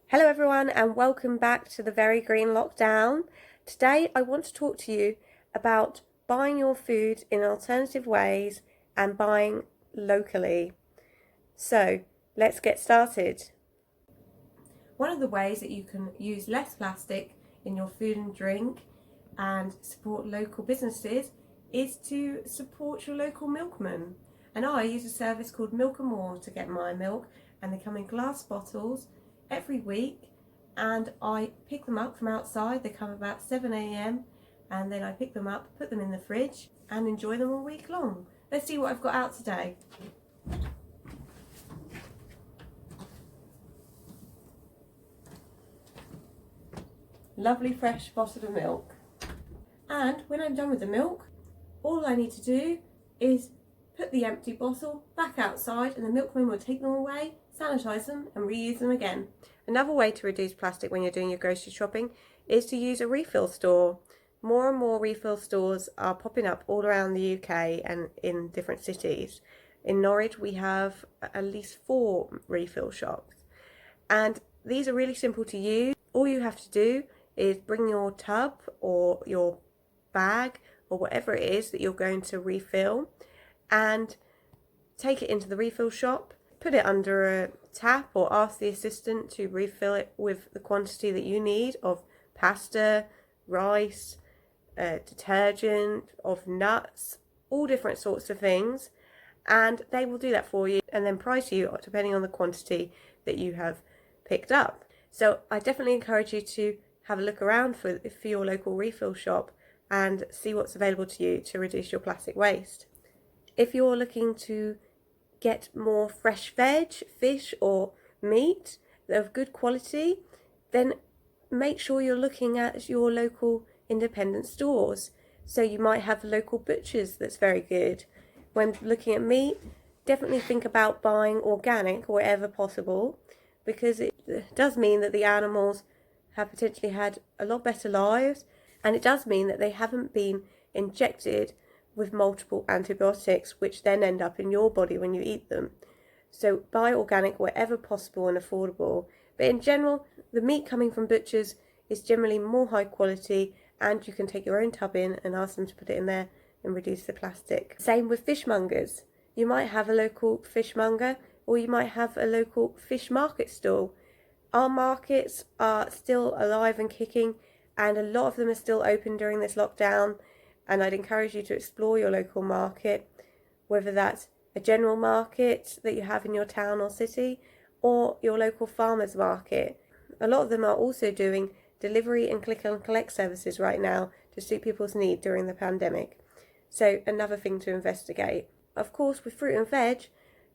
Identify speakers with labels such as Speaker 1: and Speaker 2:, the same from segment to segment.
Speaker 1: Hello everyone and welcome back to the Very Green Lockdown. Today I want to talk to you about buying your food in alternative ways and buying locally. So let's get started. One of the ways that you can use less plastic in your food and drink and support local businesses is to support your local milkman. And I use a service called Milkamorn to get my milk, and they come in glass bottles every week, and I pick them up from outside. They come about 7 a.m. and then I pick them up, put them in the fridge and enjoy them all week long. Let's see what I've got out today. Lovely fresh bottle of milk. And when I'm done with the milk, all I need to do is put the empty bottle back outside and the milkman will take them away, sanitize them and reuse them again. Another way to reduce plastic when you're doing your grocery shopping is to use a refill store. More and more refill stores are popping up all around the UK and in different cities. In Norwich we have at least 4 refill shops, and these are really simple to use. All you have to do is bring your tub or your bag or whatever it is that you're going to refill and take it into the refill shop, put it under a tap or ask the assistant to refill it with the quantity that you need of pasta, rice, detergent, of nuts, all different sorts of things, and they will do that for you and then price you depending on the quantity that you have picked up. So I definitely encourage you to have a look around for your local refill shop and see what's available to you to reduce your plastic waste. If you're looking to get more fresh veg, fish or meat of good quality, then make sure you're looking at your local independent stores. So you might have local butchers that's very good. When looking at meat, definitely think about buying organic wherever possible, because it does mean that the animals have potentially had a lot better lives, and it does mean that they haven't been injected with multiple antibiotics, which then end up in your body when you eat them. So buy organic wherever possible and affordable. But in general, the meat coming from butchers is generally more high quality, and you can take your own tub in and ask them to put it in there and reduce the plastic. Same with fishmongers. You might have a local fishmonger, or you might have a local fish market stall. Our markets are still alive and kicking, and a lot of them are still open during this lockdown, and I'd encourage you to explore your local market, whether that's a general market that you have in your town or city, or your local farmers market. A lot of them are also doing delivery and click and collect services right now to suit people's need during the pandemic. So another thing to investigate. Of course, with fruit and veg,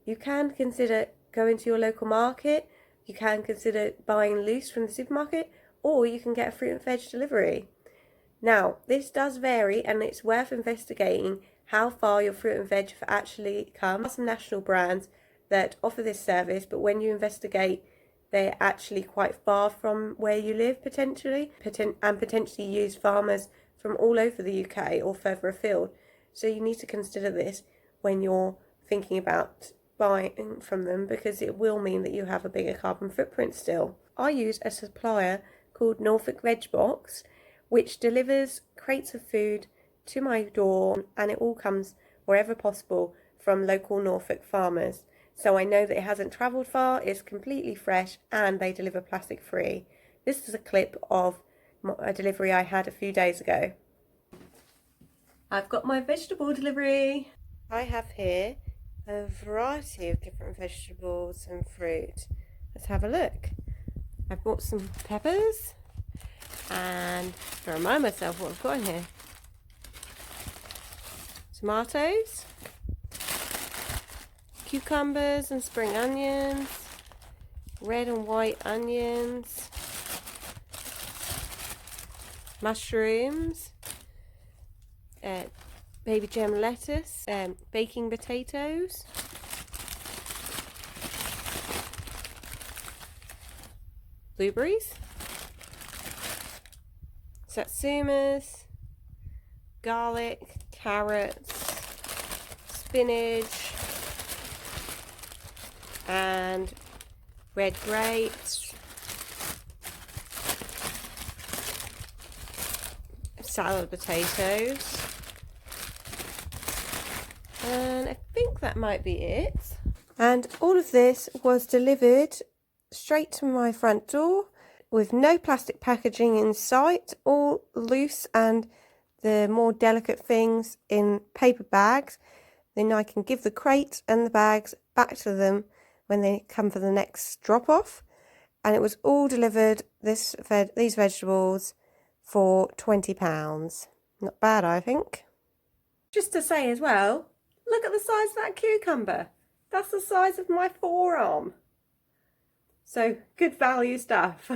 Speaker 1: you can consider going to your local market, you can consider buying loose from the supermarket, or you can get a fruit and veg delivery. Now, this does vary, and it's worth investigating how far your fruit and veg have actually come. There are some national brands that offer this service, but when you investigate, they're actually quite far from where you live potentially, and potentially use farmers from all over the UK or further afield. So you need to consider this when you're thinking about buying from them, because it will mean that you have a bigger carbon footprint still. I use a supplier called Norfolk Veg Box, which delivers crates of food to my door, and it all comes wherever possible from local Norfolk farmers. So I know that it hasn't travelled far, it's completely fresh, and they deliver plastic free. This is a clip of a delivery I had a few days ago. I've got my vegetable delivery. I have here a variety of different vegetables and fruit. Let's have a look. I bought some peppers, and to remind myself what I've got in here: tomatoes, cucumbers and spring onions, red and white onions, mushrooms, baby gem lettuce, baking potatoes, blueberries, satsumas, garlic, carrots, spinach, and red grapes, salad potatoes. And I think that might be it. And all of this was delivered straight to my front door with no plastic packaging in sight, all loose and the more delicate things in paper bags. Then I can give the crate and the bags back to them when they come for the next drop-off. And it was all delivered, these vegetables, for £20. Not bad, I think. Just to say as well, look at the size of that cucumber. That's the size of my forearm. So, good value stuff.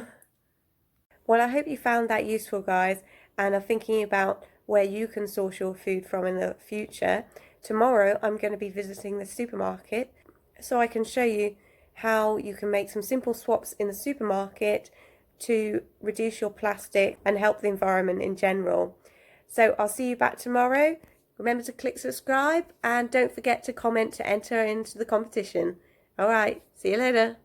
Speaker 1: Well, I hope you found that useful, guys, and are thinking about where you can source your food from in the future. Tomorrow, I'm going to be visiting the supermarket, so I can show you how you can make some simple swaps in the supermarket to reduce your plastic and help the environment in general. So, I'll see you back tomorrow. Remember to click subscribe and don't forget to comment to enter into the competition. Alright, see you later.